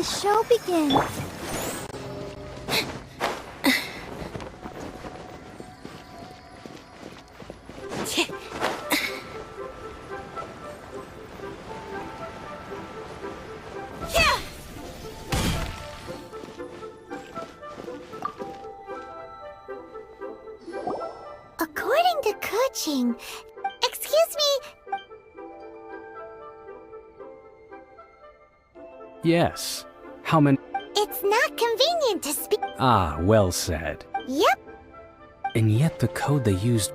the show begins. According to coaching, excuse me. Yes. How many? It's not convenient to speak. Ah, well said. Yep. And yet the code they used...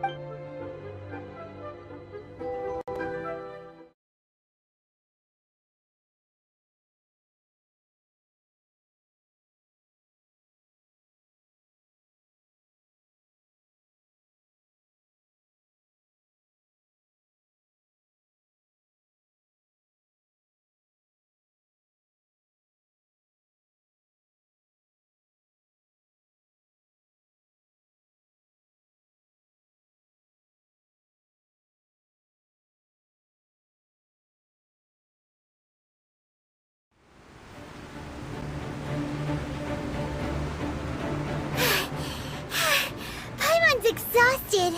Paimon's exhausted.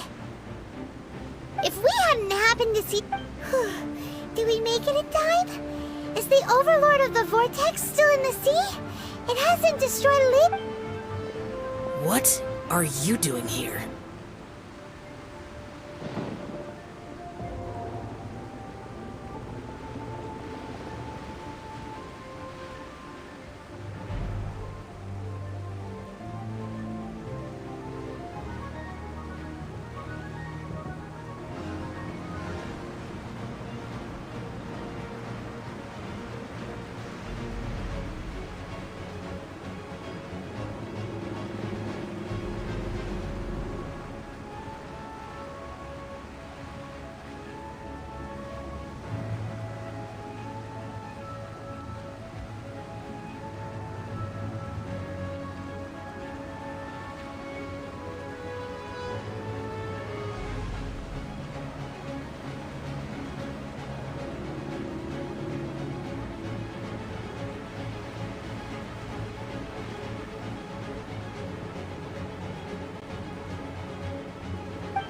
If we hadn't happened to see... Did we make it in time? Is the Overlord of the Vortex still in the sea? It hasn't destroyed Lib... What are you doing here?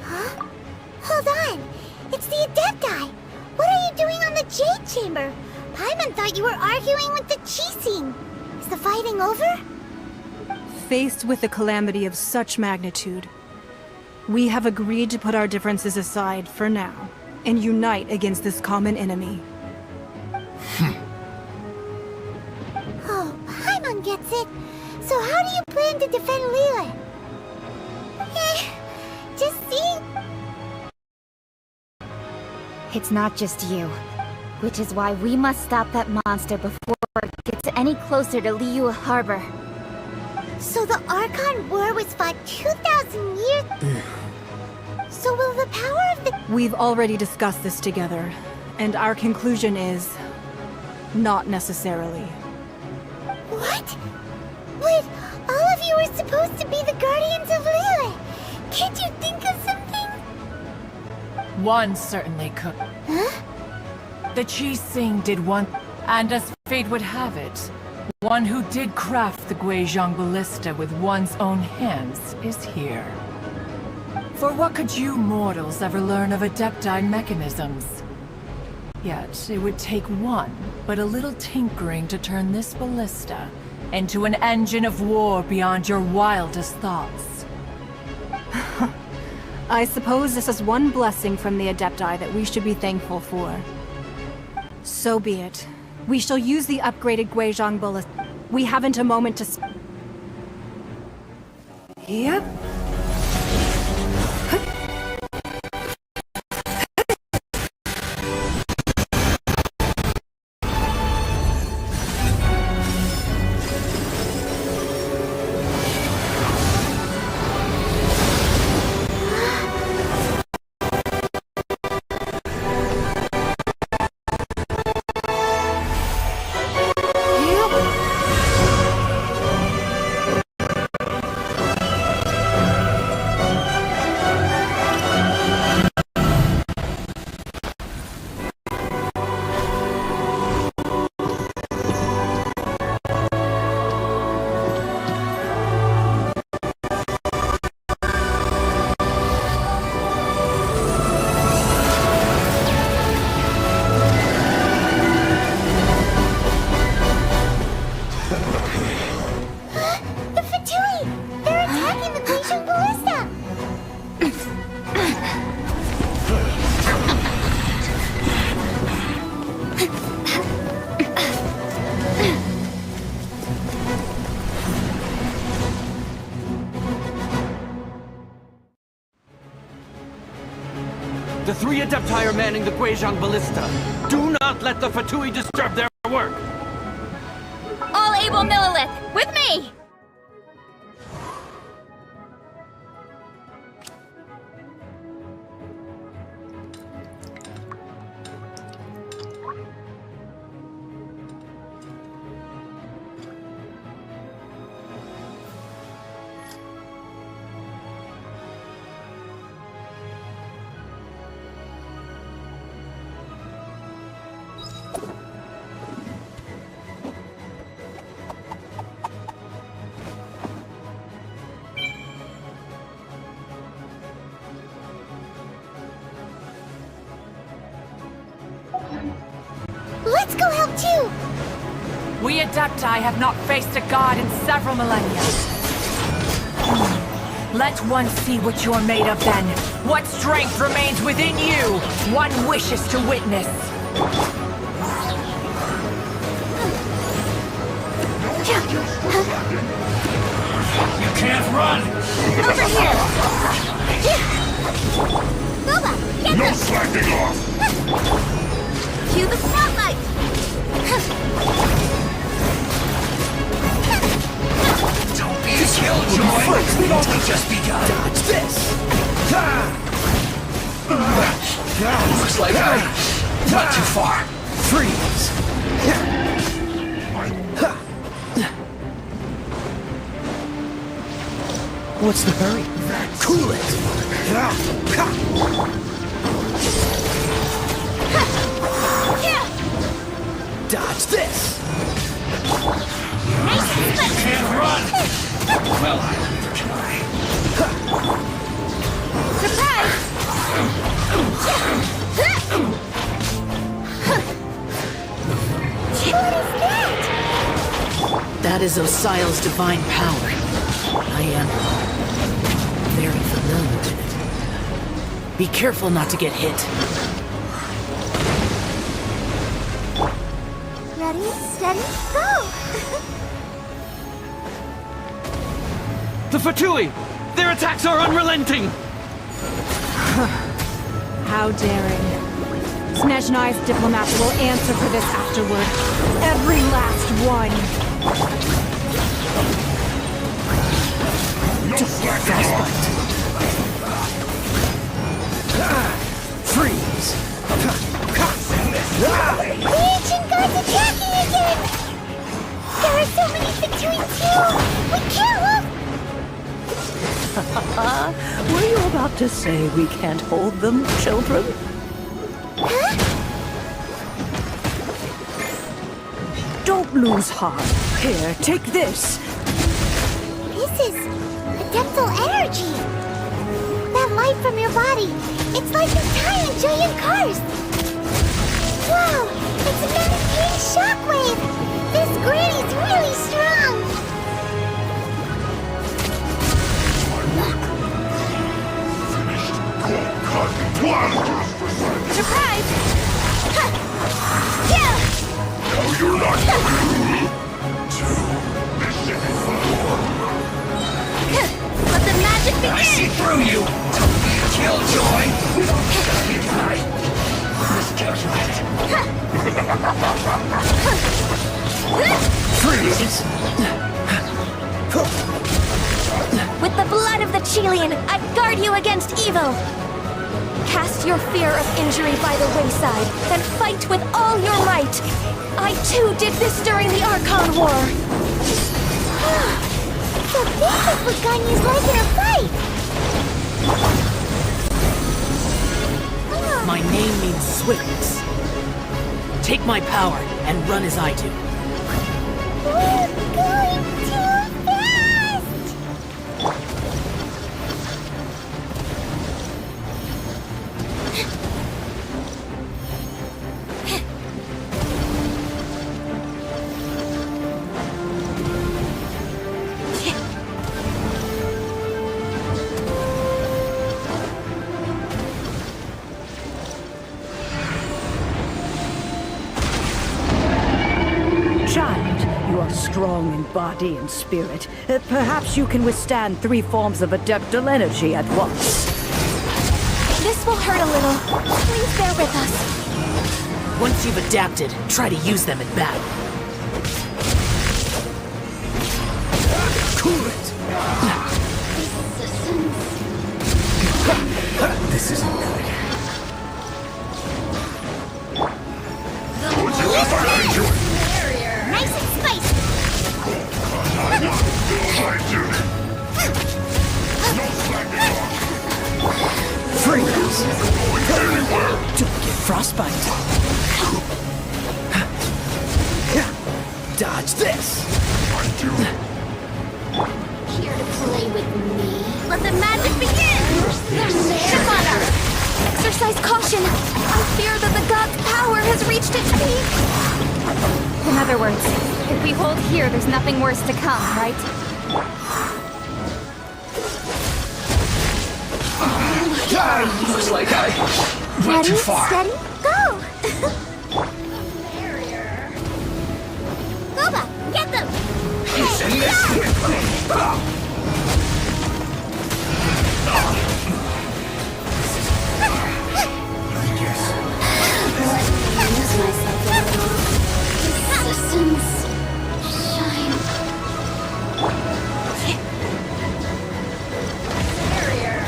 Huh? Hold on. It's the Adepti. What are you doing on the Jade Chamber? Paimon thought you were arguing with the Chising. Is the fighting over? Faced with a calamity of such magnitude, we have agreed to put our differences aside for now and unite against this common enemy. Oh, Paimon gets it. So how do you plan to defend Leela? Just seeing... It's not just you, which is why we must stop that monster before it gets any closer to Liyue Harbor. So the Archon War was fought 2,000 years... So will the power of the... We've already discussed this together, and our conclusion is... not necessarily. What? Wait, all of you were supposed to be the Guardians of Leela. Can't you think of something? One certainly could. Huh? The Chising did one, and as fate would have it, one who did craft the Guizhong Ballista with one's own hands is here. For what could you mortals ever learn of Adepti mechanisms? Yet, it would take one, but a little tinkering to turn this ballista into an engine of war beyond your wildest thoughts. I suppose this is one blessing from the Adepti that we should be thankful for. So be it. We shall use the upgraded Guizhong Ballista. We haven't a moment to Yep. The 3 Adepti are manning the Guizhong Ballista. Do not let the Fatui disturb their work! All able Millilith, with me! Let's go help too! We Adepti have not faced a god in several millennia. Let one see what you're made of then. What strength remains within you, one wishes to witness. You can't run! Over here! Boba, get No them! slacking off! Cue the spotlight! Don't be a killjoy! We've only just begun! Dodge this! Looks like not too far. Freeze! What's the hurry? Cool it! Dodge this! Can't run! Well, I'll try. Surprise! What is that? That is Osial's divine power. I am very familiar with it. Be careful not to get hit. Ready, steady, go! The Fatui! Their attacks are unrelenting! How daring. Snezhnai's diplomats will answer for this afterward. Every last one. No slacking off! Freeze! The ancient god's attacking again! There are so many between two! We can't look! Were you about to say we can't hold them, children? Huh? Don't lose heart. Here, take this. This is adeptal energy! That light from your body, it's like the tiny giant cars! Wow! It's a maintaining shockwave! This granny's really strong! Surprise! Ha! Yeah! No, you're not Let the magic begin! I see through you! Don't be a killjoy! Miscalculate! Freeze! With the blood of the Chilean, I guard you against evil! Cast your fear of injury by the wayside, and fight with all your might! I too did this during the Archon War! So this is what Ganya's like in a fight! My name means swiftness. Take my power and run as I do. We're going too fast! strong in body and spirit. Perhaps you can withstand 3 forms of adeptal energy at once. This will hurt a little. Please bear with us. Once you've adapted, try to use them in battle. Cool it! This isn't good. Nice and spicy. Freeze! Don't get frostbite. Dodge this! Here to play with me. Let the magic begin! Step on her! Exercise caution. I fear that the god's power has reached its peak. In other words, if we hold here, there's nothing worse to come, right? Looks like I went Ready, too far. steady, go! Boba, get them! He's in this. Use myself a little. Resistance. Shine.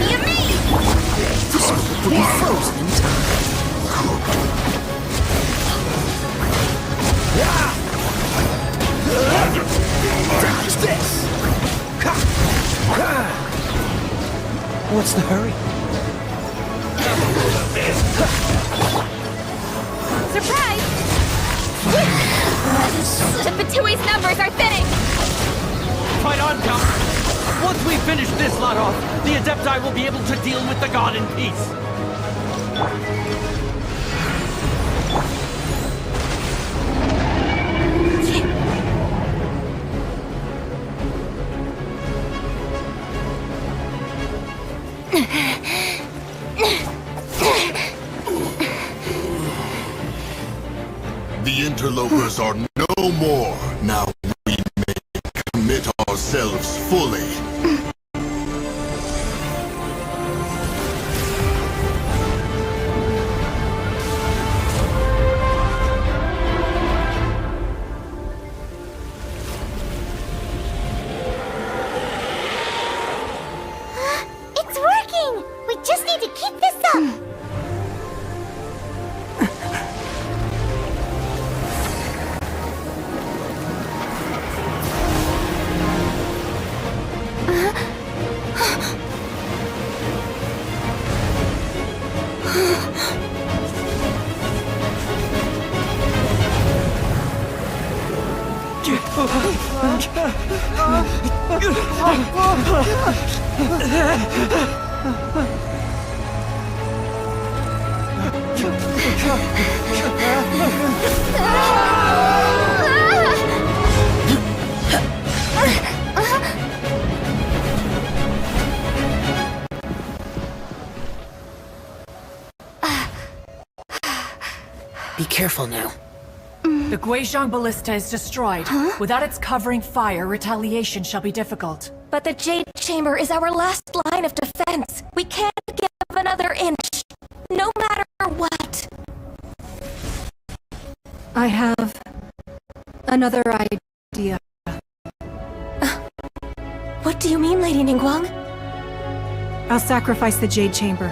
You me! This will be frozen in time. Dodge this! What's the hurry? Surprise! The Fatui's numbers are thinning! Fight on, Count. Once we finish this lot off, the Adepti will be able to deal with the god in peace. The interlopers are no more. Now we may commit ourselves fully. It's working! We just need to keep this up! Be careful now. The Guizhong Ballista is destroyed. Without its covering fire, retaliation shall be difficult. But the Jade Chamber is our last line of defense. We can't give another inch, no matter what. I have another idea. What do you mean, Lady Ningguang? I'll sacrifice the Jade Chamber.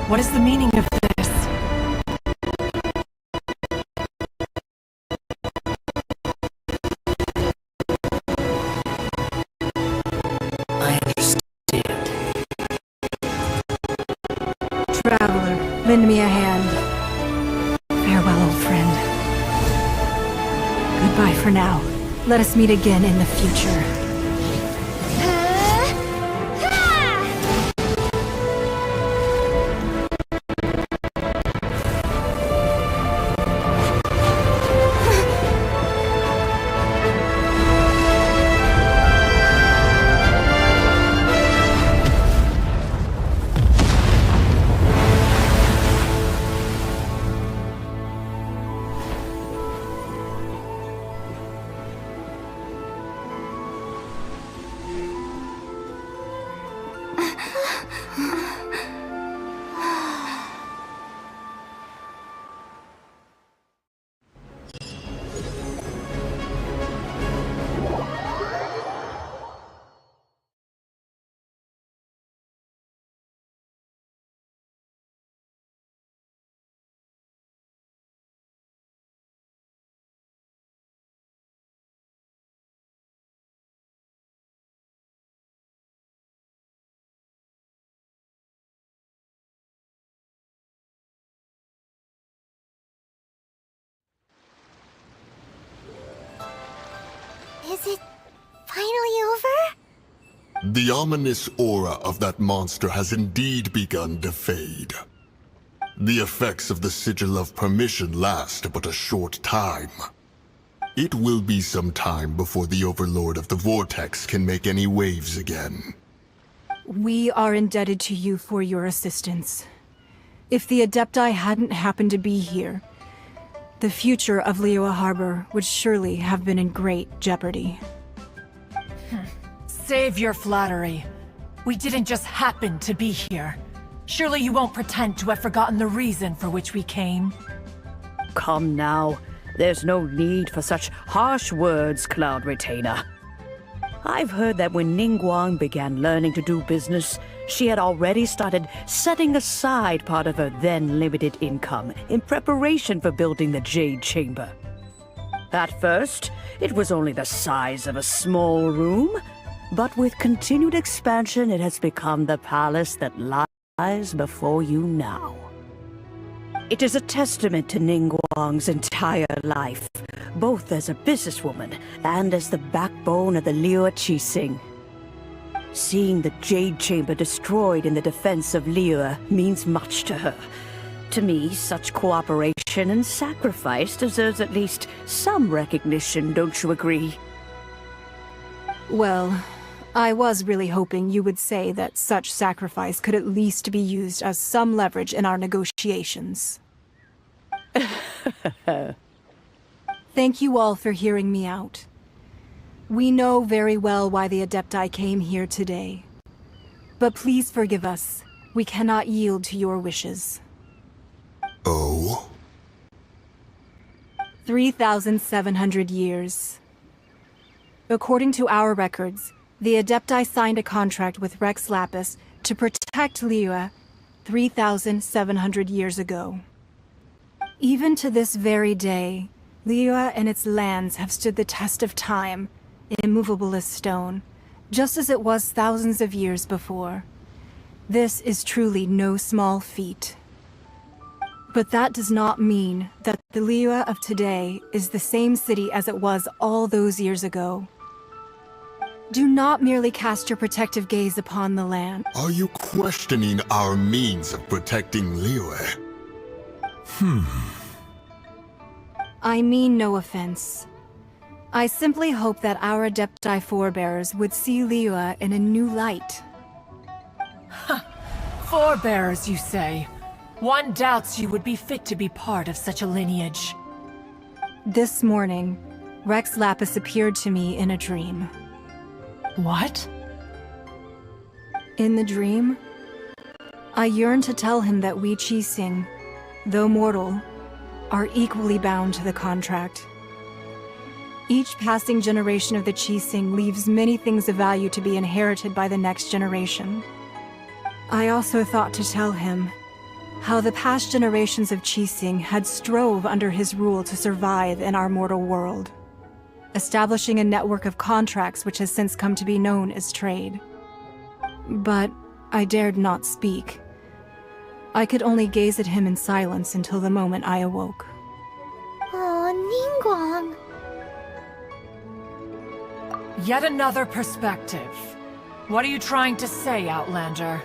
What is the meaning of this? I understand. Traveler, lend me a hand. Farewell, old friend. Goodbye for now. Let us meet again in the future. The ominous aura of that monster has indeed begun to fade. The effects of the Sigil of Permission last but a short time. It will be some time before the Overlord of the Vortex can make any waves again. We are indebted to you for your assistance. If the Adepti hadn't happened to be here, the future of Liyue Harbor would surely have been in great jeopardy. Save your flattery. We didn't just happen to be here. Surely you won't pretend to have forgotten the reason for which we came. Come now. There's no need for such harsh words, Cloud Retainer. I've heard that when Ningguang began learning to do business, she had already started setting aside part of her then limited income in preparation for building the Jade Chamber. At first, it was only the size of a small room, but with continued expansion, it has become the palace that lies before you now. It is a testament to Ningguang's entire life, both as a businesswoman and as the backbone of the Liyue Qixing. Seeing the Jade Chamber destroyed in the defense of Liyue means much to her. To me, such cooperation and sacrifice deserves at least some recognition, don't you agree? Well, I was really hoping you would say that such sacrifice could at least be used as some leverage in our negotiations. Thank you all for hearing me out. We know very well why the Adepti came here today. But please forgive us. We cannot yield to your wishes. Oh? 3,700 years. According to our records, the Adepti signed a contract with Rex Lapis to protect Liyue 3,700 years ago. Even to this very day, Liyue and its lands have stood the test of time, immovable as stone, just as it was thousands of years before. This is truly no small feat. But that does not mean that the Liyue of today is the same city as it was all those years ago. Do not merely cast your protective gaze upon the land. Are you questioning our means of protecting Liyue? I mean no offense. I simply hope that our Adepti forebears would see Liyue in a new light. Forebears, you say? One doubts you would be fit to be part of such a lineage. This morning, Rex Lapis appeared to me in a dream. What? In the dream, I yearned to tell him that we Qixing, though mortal, are equally bound to the contract. Each passing generation of the Qixing leaves many things of value to be inherited by the next generation. I also thought to tell him how the past generations of Qixing had strove under his rule to survive in our mortal world, establishing a network of contracts which has since come to be known as trade. But I dared not speak. I could only gaze at him in silence until the moment I awoke. Oh, Ningguang. Yet another perspective. What are you trying to say, Outlander?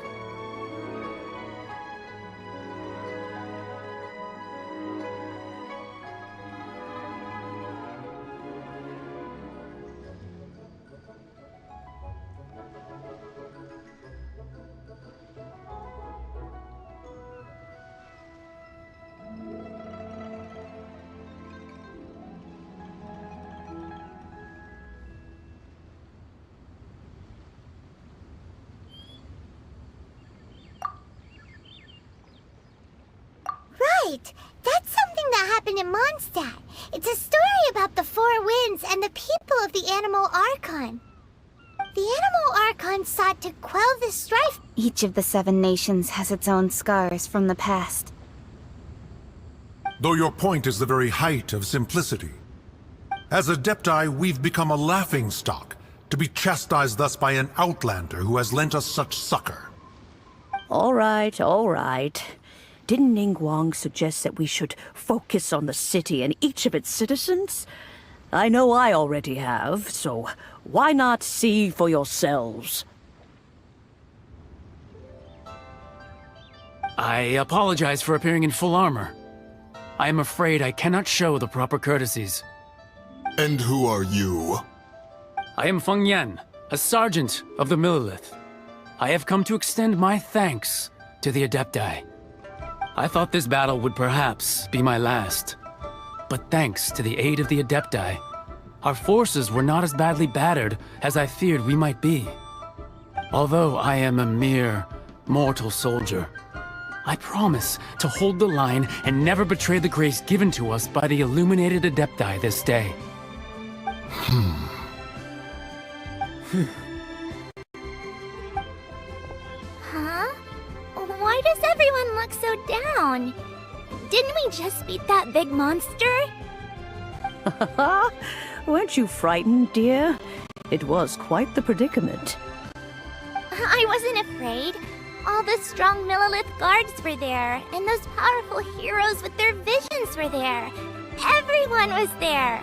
Right! That's something that happened in Mondstadt. It's a story about the Four Winds and the people of the Animal Archon. The Animal Archon sought to quell the strife. Each of the 7 nations has its own scars from the past. Though your point is the very height of simplicity. As Adepti, we've become a laughingstock, to be chastised thus by an outlander who has lent us such succor. All right, all right. Didn't Ningguang suggest that we should focus on the city and each of its citizens? I know I already have, so why not see for yourselves? I apologize for appearing in full armor. I am afraid I cannot show the proper courtesies. And who are you? I am Feng Yan, a sergeant of the Millilith. I have come to extend my thanks to the Adepti. I thought this battle would perhaps be my last. But thanks to the aid of the Adepti, our forces were not as badly battered as I feared we might be. Although I am a mere mortal soldier, I promise to hold the line and never betray the grace given to us by the illuminated Adepti this day. Huh? Why does everyone look so down? Didn't we just beat that big monster? Weren't you frightened, dear? It was quite the predicament. I wasn't afraid. All the strong Millilith guards were there, and those powerful heroes with their visions were there. Everyone was there.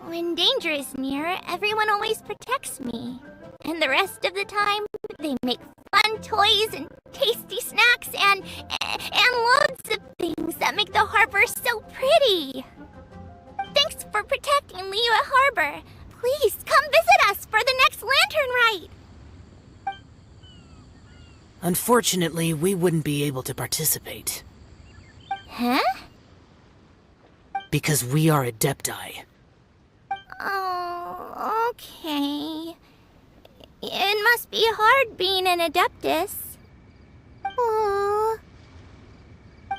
When danger is near, everyone always protects me. And the rest of the time, they make fun toys and tasty snacks and loads of things that make the harbor so pretty. Thanks for protecting Liyue Harbor. Please come visit us for the next lantern rite. Unfortunately, we wouldn't be able to participate. Huh? Because we are Adepti. Oh, okay. It must be hard being an Adeptus. Aww.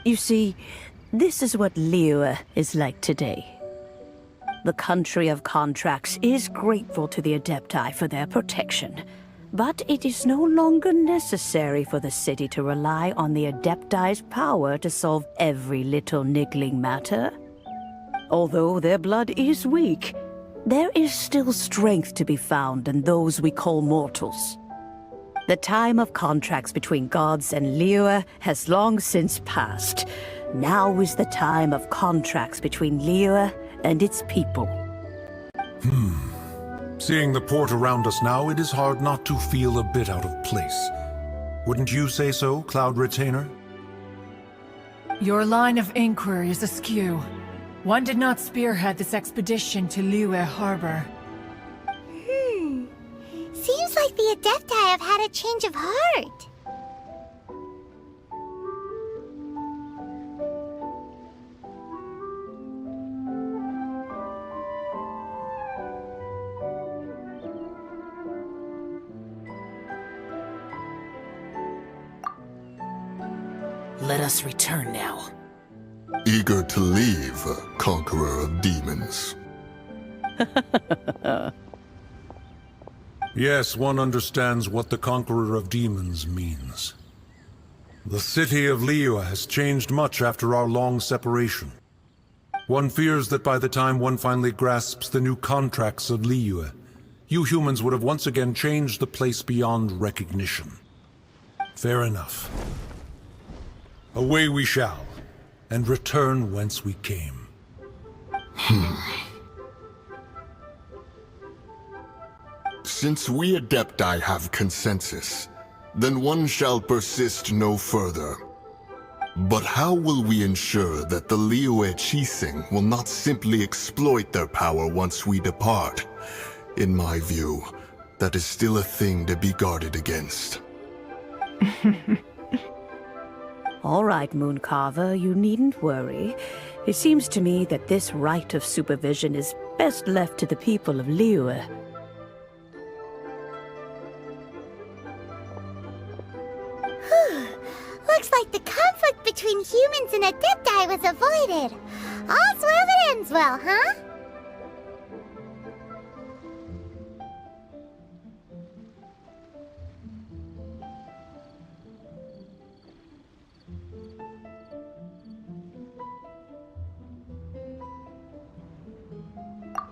You see, this is what Liyue is like today. The country of contracts is grateful to the Adepti for their protection, but it is no longer necessary for the city to rely on the Adepti's power to solve every little niggling matter. Although their blood is weak, there is still strength to be found in those we call mortals. The time of contracts between gods and Liyue has long since passed. Now is the time of contracts between Liyue and its people. Seeing the port around us now, it is hard not to feel a bit out of place. Wouldn't you say so, Cloud Retainer? Your line of inquiry is askew. One did not spearhead this expedition to Liyue Harbor. Seems like the Adepti have had a change of heart. Let us return now. Eager to leave, conqueror of demons. Yes, one understands what the Conqueror of Demons means. The city of Liyue has changed much after our long separation. One fears that by the time one finally grasps the new contracts of Liyue, you humans would have once again changed the place beyond recognition. Fair enough. Away we shall, and return whence we came. Since we Adepti have consensus, then one shall persist no further. But how will we ensure that the Liyue Qixing will not simply exploit their power once we depart? In my view, that is still a thing to be guarded against. All right, Mooncarver, you needn't worry. It seems to me that this right of supervision is best left to the people of Liyue. Looks like the conflict between humans and Adepti was avoided. All's well that ends well, huh?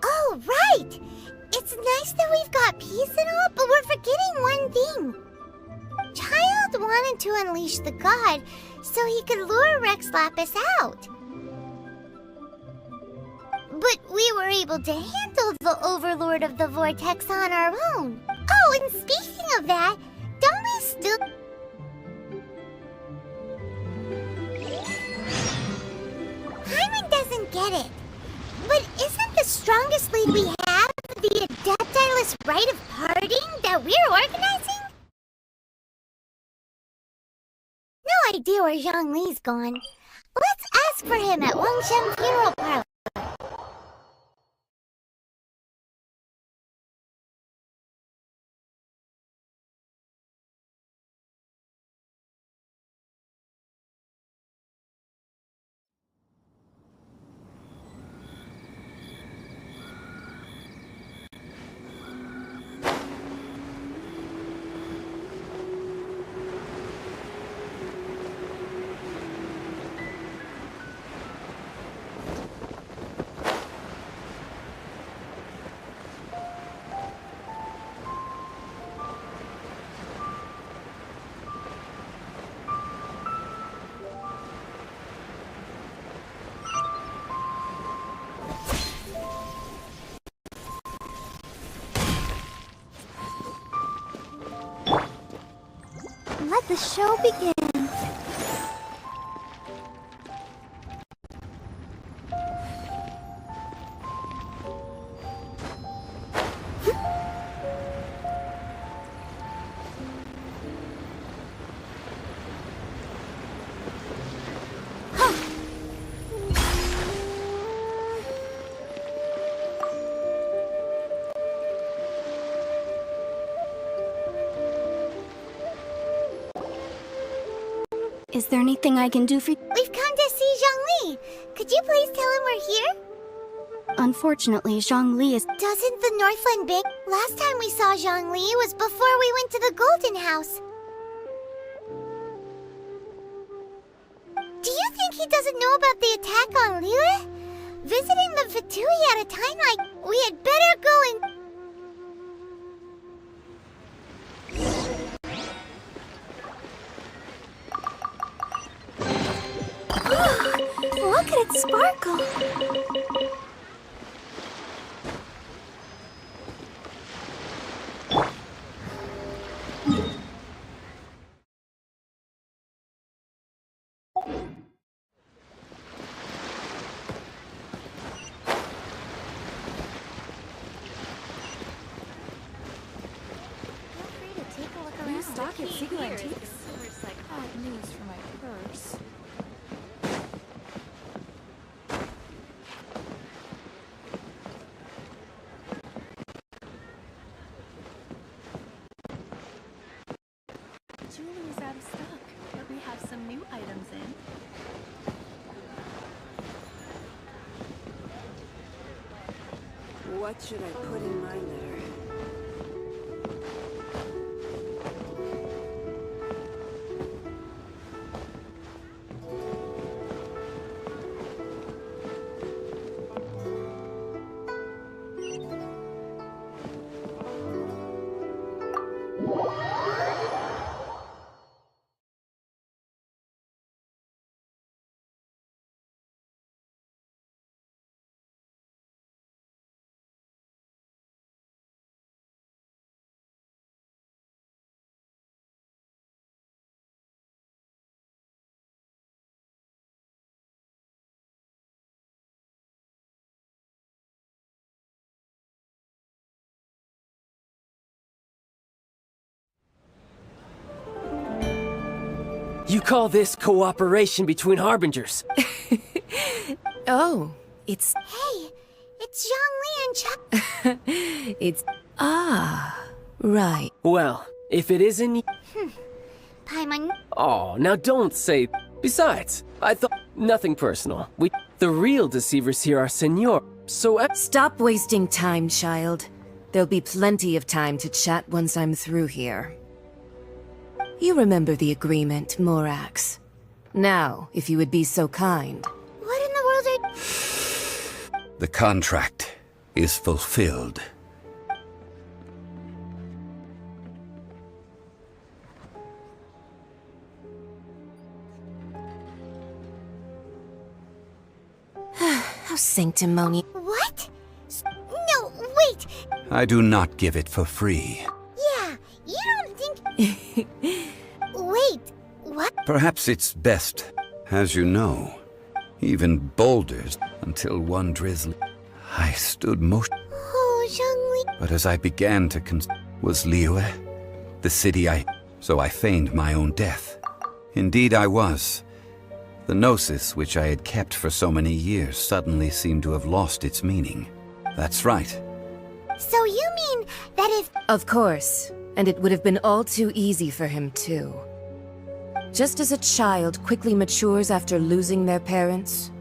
Oh, right! It's nice that we've got peace and all, but we're forgetting one thing. Child wanted to unleash the god so he could lure Rex Lapis out. But we were able to handle the Overlord of the Vortex on our own. Oh, and speaking of that, don't we still... Paimon doesn't get it. But isn't the strongest lead we have the Adeptiless rite of parting that we're organizing? No idea where Zhongli's gone. Let's ask for him at Wangshen Funeral Parlor. Let the show begin. Is there anything I can do for you? We've come to see Zhongli. Could you please tell him we're here? Unfortunately, Zhongli is... Doesn't the Northland Bank... Last time we saw Zhongli was before we went to the Golden House. Do you think he doesn't know about the attack on Liyue? Visiting the Fatui at a time like... We had better go and... Look at it sparkle! You stock at Sigu Antiques? Odd news for my purse. Jewelry is out of stock, but we have some new items in. What should I put in my letter? You call this cooperation between harbingers? Oh, it's... Hey, it's Zhongli and Chuck. it's... Ah, right. Well, if it isn't... Paimon. Oh, now don't say... Besides, I thought... Nothing personal. The real deceivers here are Senor, so... Stop wasting time, child. There'll be plenty of time to chat once I'm through here. You remember the agreement, Morax. Now, if you would be so kind. What in the world are... The contract is fulfilled. How sanctimonious. What? No, wait! I do not give it for free. You don't think... Wait, what? Perhaps it's best, as you know. Even boulders, until one drizzly. I stood motion. Oh, Zhongli. But as I began to was Liyue, the city so I feigned my own death. Indeed I was. The gnosis which I had kept for so many years suddenly seemed to have lost its meaning. That's right. So you mean that if... Of course. And it would have been all too easy for him, too. Just as a child quickly matures after losing their parents,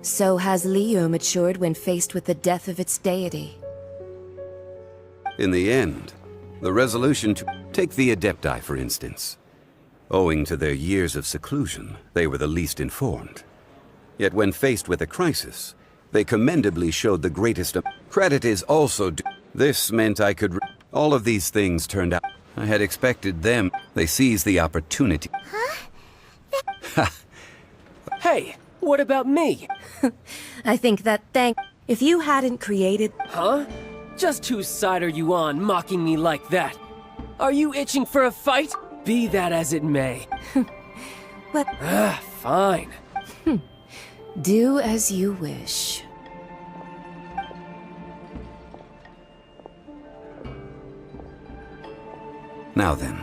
so has Liyue matured when faced with the death of its deity. In the end, the resolution to take the Adepti, for instance. Owing to their years of seclusion, they were the least informed. Yet when faced with a crisis, they commendably showed the greatest credit is also due. This meant I could... All of these things turned out. I had expected them. They seized the opportunity. Huh? Hey, what about me? I think if you hadn't created... Huh? Just whose side are you on, mocking me like that? Are you itching for a fight? Be that as it may. What? Fine. Do as you wish. Now then.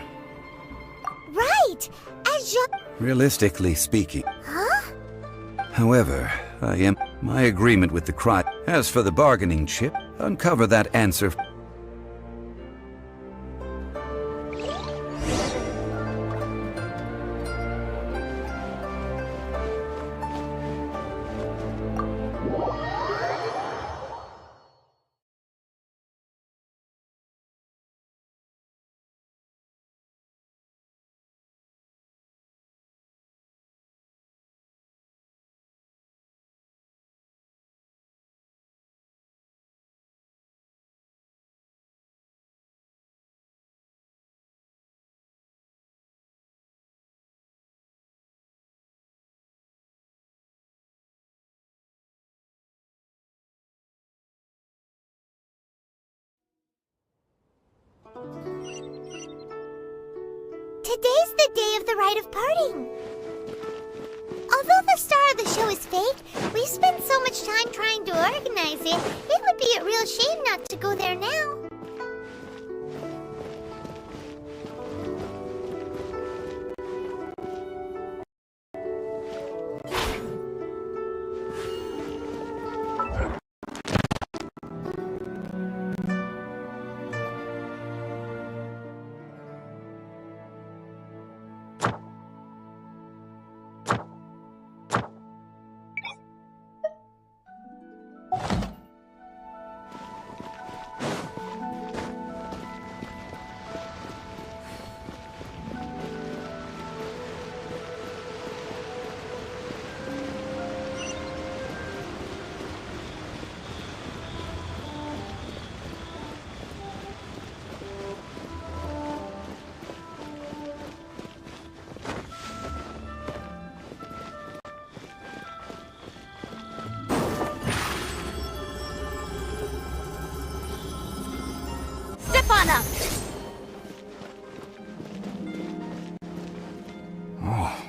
Right! As you... Realistically speaking. Huh? However, my agreement with the cry. As for the bargaining chip, uncover that answer. Today's the day of the rite of parting. Although the star of the show is fake, we spent so much time trying to organize it, it would be a real shame not to go there now.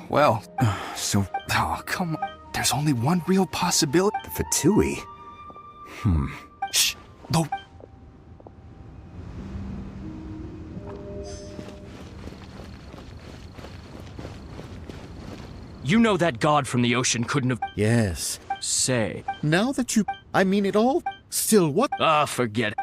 Well, come on. There's only one real possibility. The Fatui? Shh. Though. You know that god from the ocean couldn't have... Yes. Say. Now that you... I mean it all. Still what? Ah, forget it.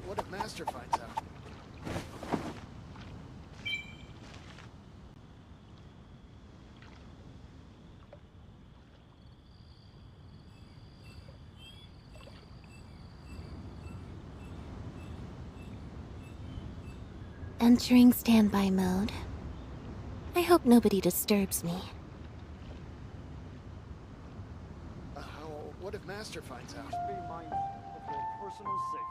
What if Master finds out? Entering standby mode. I hope nobody disturbs me. what if Master finds out? Be mindful of your personal safety.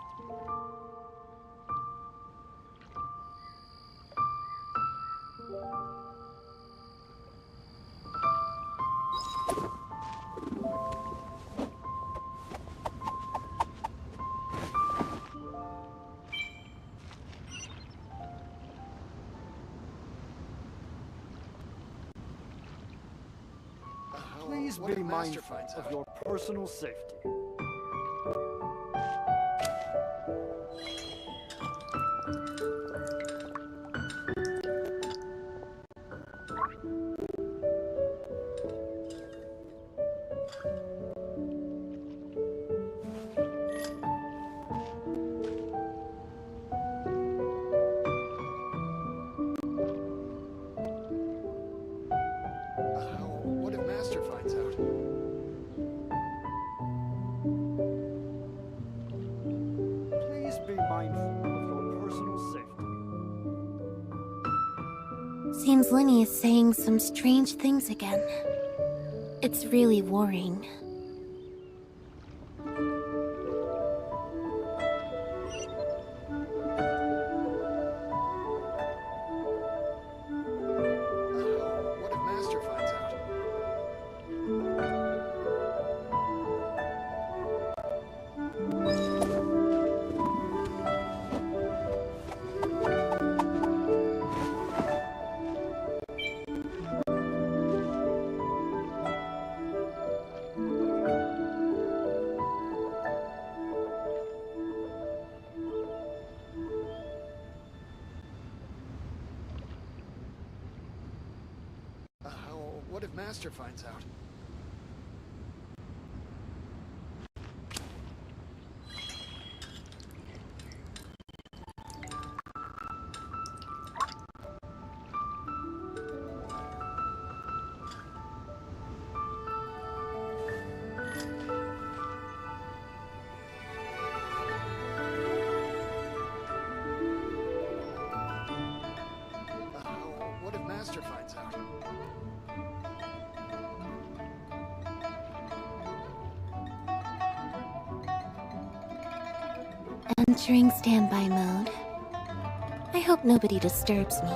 Please What be if Master mindful finds of out? your personal safety. What if Master finds out? Please be mindful of your personal safety. Seems Linny is saying some strange things again. It's really worrying. What if Master finds out? What if Master finds out? What if Master finds out? Entering standby mode. I hope nobody disturbs me.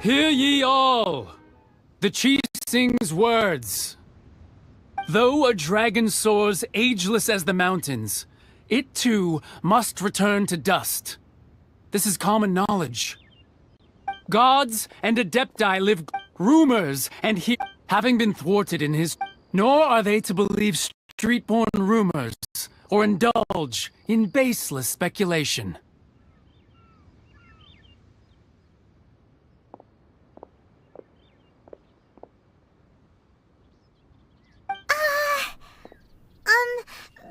Hear ye all! The chief sings words. Though a dragon soars ageless as the mountains, it too must return to dust. This is common knowledge. Gods and Adepti live rumors and having been thwarted in his, nor are they to believe street-born rumors or indulge in baseless speculation.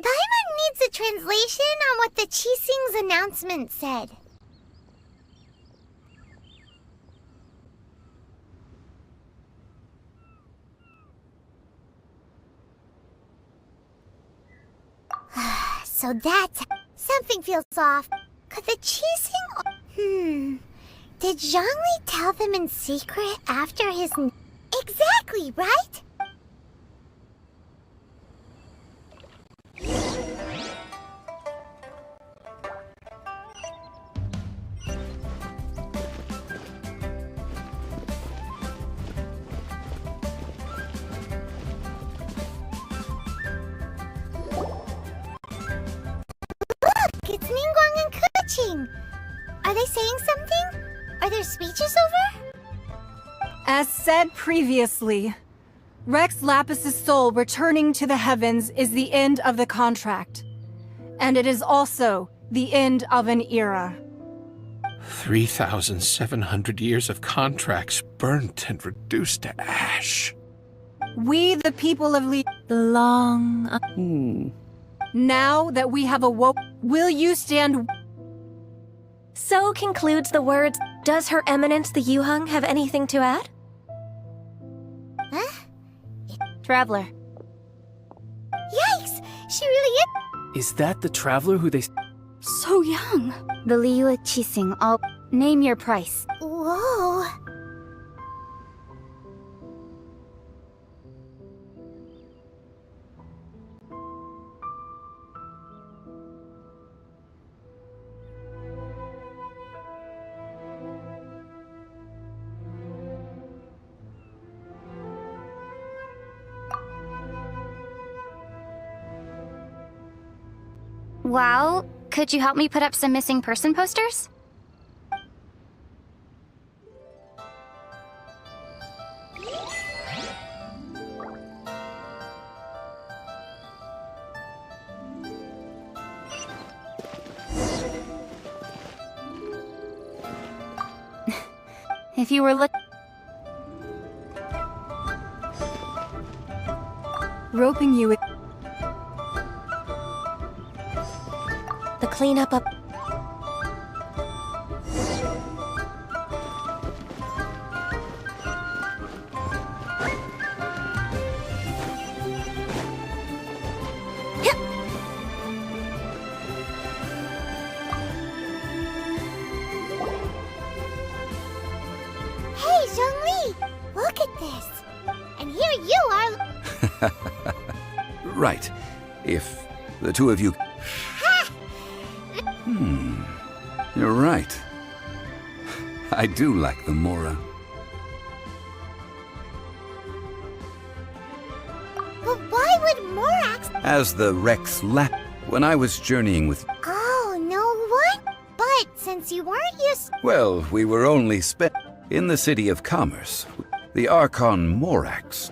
Paimon needs a translation on what the Qixing's announcement said. So that's... Something feels off. Could the Qixing... Did Zhongli tell them in secret after his... Exactly, right? It's Ningguang and Keqing! Are they saying something? Are their speeches over? As said previously, Rex Lapis's soul returning to the heavens is the end of the contract. And it is also the end of an era. 3,700 years of contracts burnt and reduced to ash. We, the people of Now that we have awoke, will you stand? So concludes the words. Does Her Eminence the Yuheng have anything to add? Huh? Traveler. Yikes! She really is Is that the traveler who they... So young. The Liu Qixing, I'll name your price. Whoa. Wow, could you help me put up some missing person posters? If you were roping you with the cleanup up. Hey, Zhongli! Look at this! And here you are... Right. If the two of you... You're right. I do like the Mora. But why would Morax... As the Rex Lap... When I was journeying with... Oh, no what? But since you weren't used... Well, we were only spent in the city of commerce. The Archon Morax.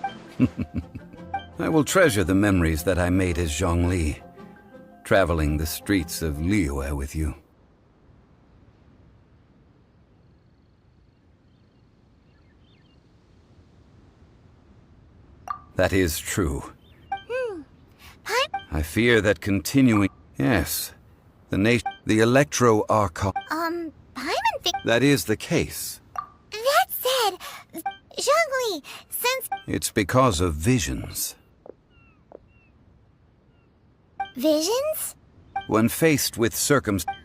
I will treasure the memories that I made as Zhongli, traveling the streets of Liyue with you. That is true. I fear that continuing... Yes. The Electro Archon... Paimon think... That is the case. That said, Zhongli, since... It's because of visions. Visions? When faced with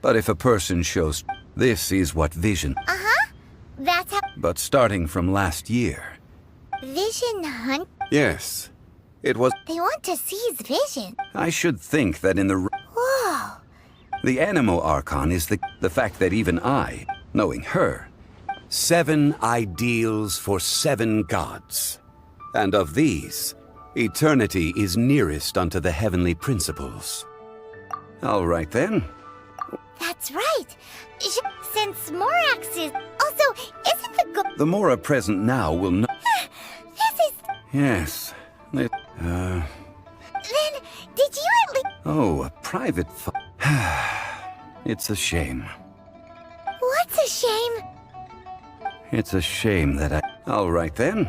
But if a person shows... This is what vision... Uh-huh. That's how... But starting from last year... Vision hunt? Yes. It was... They want to seize vision. I should think that in the... Whoa. The Animo Archon is the fact that even I, knowing her... 7 ideals for 7 gods. And of these, eternity is nearest unto the heavenly principles. All right then. That's right. Since Morax is... Also, isn't the The Mora present now will not... This is... Yes. Then, did you at least... Oh, a private It's a shame. What's a shame? It's a shame that All right then.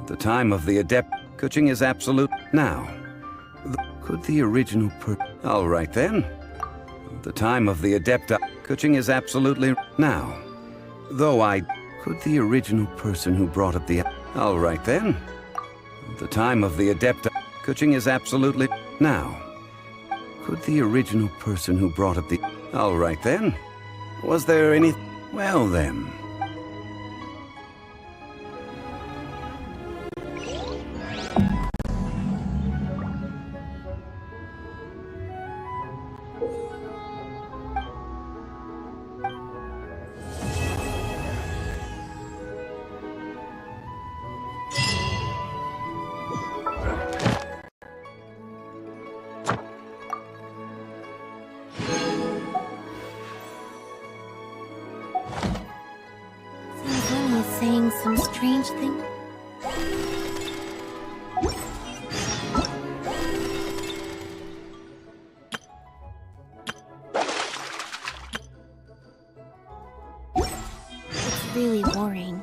The time of the adept... Kuching is absolute... Now. Could the original All right then. The time of the adept... Kuching is absolutely... Now. Though I... Could the original person who brought up the... All right then. The time of the adept... Kuching is absolutely... Now. Could the original person who brought up the... All right then. Was there any... Well then. Saying some strange thing. really boring.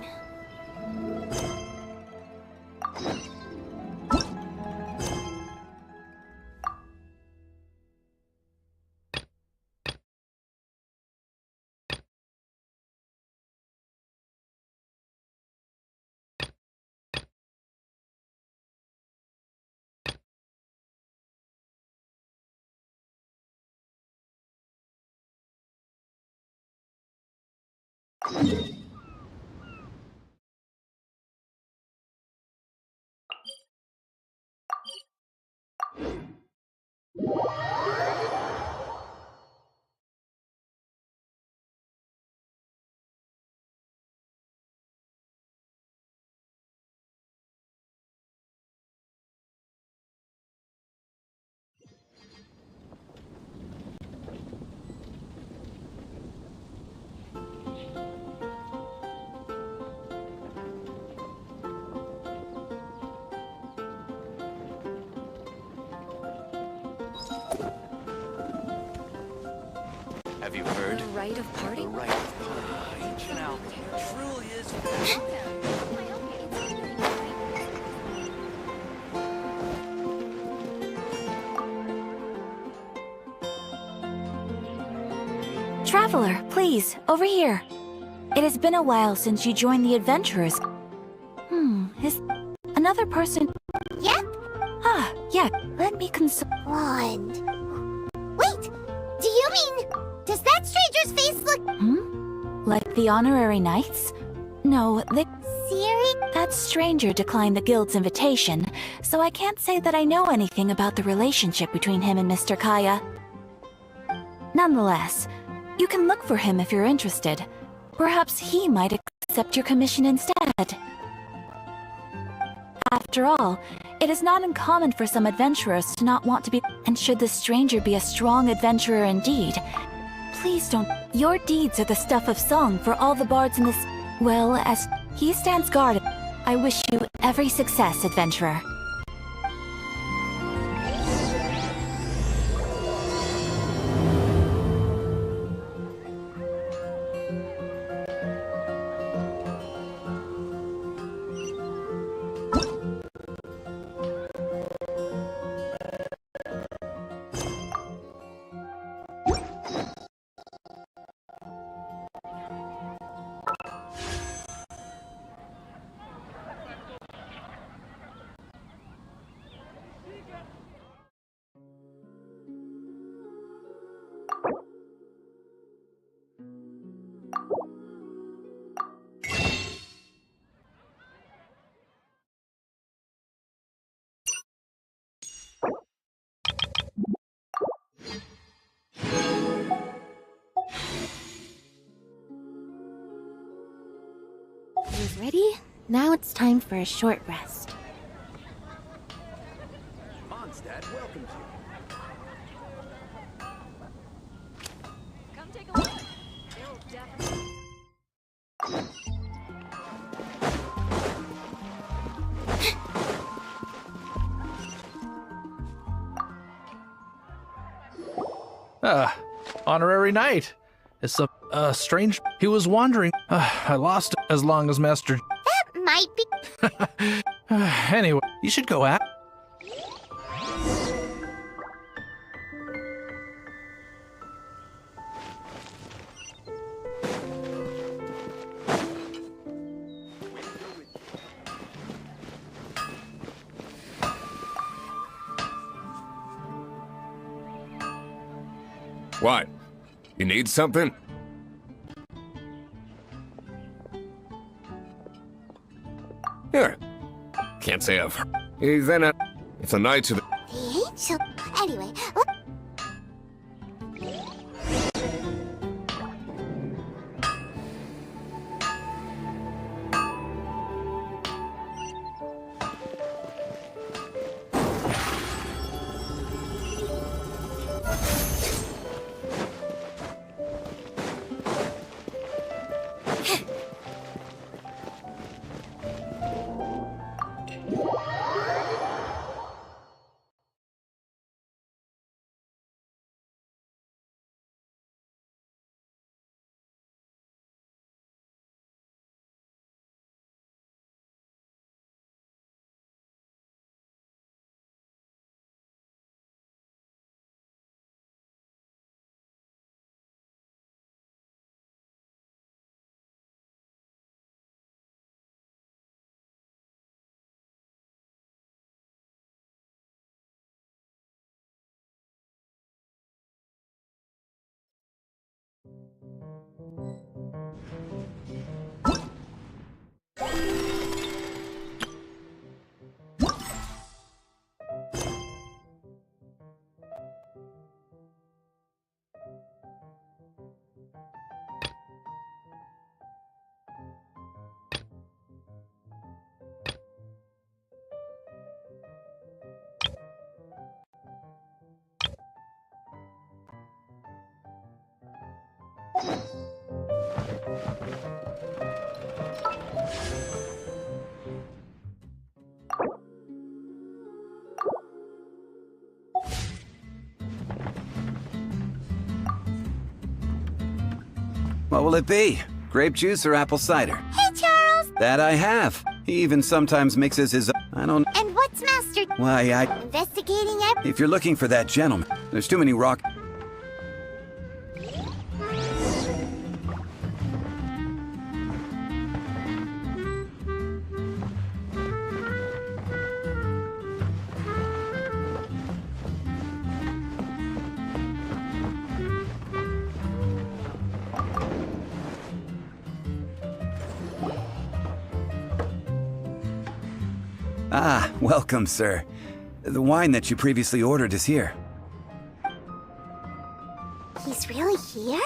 Have you heard? The rite of parting? Right. Ancient Alchemy truly is. Traveler, please, over here. It has been a while since you joined the adventurers. Is another person... Yep. Ah, yeah, let me consult... Blonde. Wait! Do you mean... Does that stranger's face look... Like the honorary knights? No, they... Siri? That stranger declined the guild's invitation, so I can't say that I know anything about the relationship between him and Mr. Kaya. Nonetheless, you can look for him if you're interested. Perhaps he might accept your commission instead. After all, it is not uncommon for some adventurers to not want to be... And should the stranger be a strong adventurer indeed, please don't... Your deeds are the stuff of song for all the bards in this... Well, as he stands guard, I wish you every success, adventurer. You ready? Now it's time for a short rest. Mondstadt welcomes you. Come take a look. It'll definitely... Honorary knight. It's some, strange... He was wandering. I lost it as long as Master... That might be... Anyway, you should go at... What? You need something? Here. Can't say I've heard. Then if the knights of the... The angel... Anyway, What will it be? Grape juice or apple cider? Hey, Charles! That I have. He even sometimes mixes his... I don't... And what's Master... Why, Investigating If you're looking for that gentleman, there's too many rock... Ah, welcome, sir. The wine that you previously ordered is here. He's really here?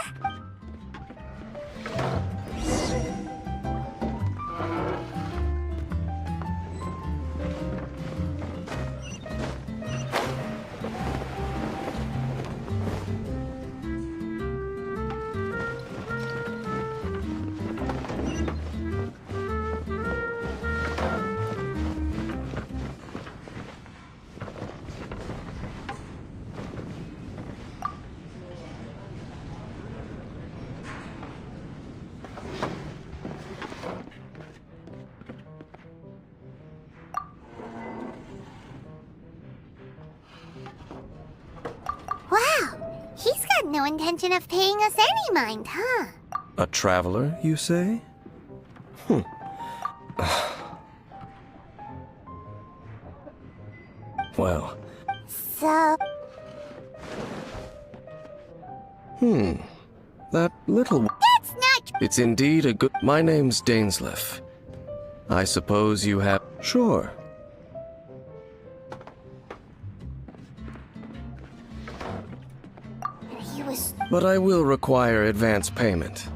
Wow, he's got no intention of paying us any mind, huh? A traveler, you say? Well. So... That little... That's not... It's indeed a good... My name's Dainsleif. I suppose you have... Sure. He was... But I will require advance payment.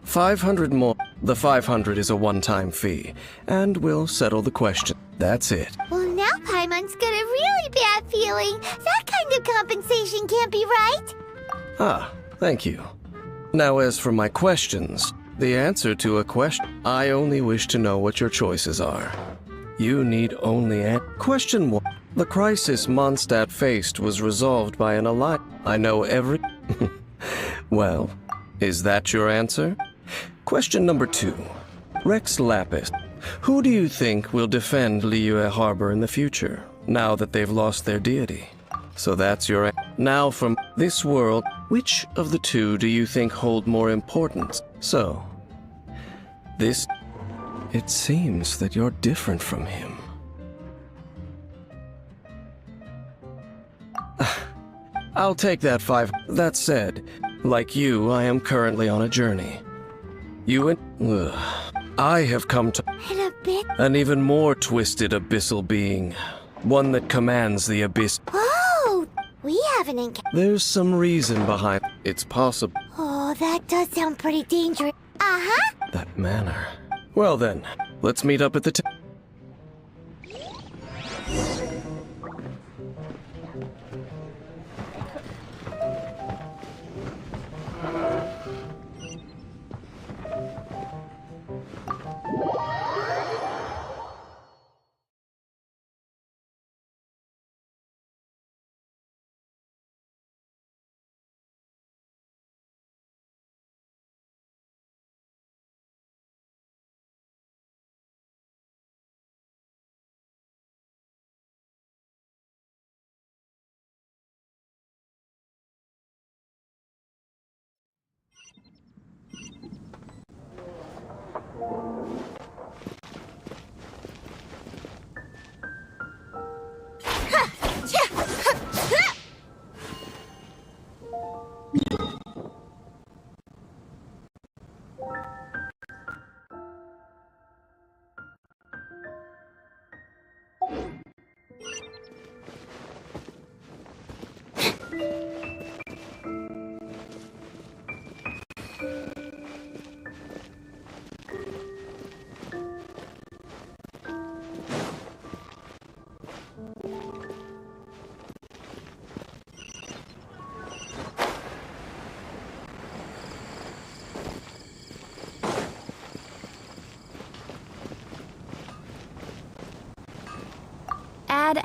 500 more. The 500 is a one-time fee, and we'll settle the question. That's it. Well, now Paimon's got a really bad feeling. That kind of compensation can't be right. Ah, thank you. Now as for my questions, the answer to a question, I only wish to know what your choices are. You need only Question 1. The crisis Mondstadt faced was resolved by an alliance. I know every... Well, is that your answer? Question number 2. Rex Lapis. Who do you think will defend Liyue Harbor in the future, now that they've lost their deity? So that's your... Now from this world, which of the two do you think hold more importance? So, this... It seems that you're different from him. I'll take that 5. That said, like you, I am currently on a journey. You and... I have come to... And a bit... An even more twisted abyssal being. One that commands the abyss. Oh! We haven't encountered... There's some reason behind... It's possible. Oh, that does sound pretty dangerous. Uh-huh. That manner. Well then, let's meet up at the...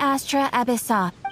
Astra Abyssa.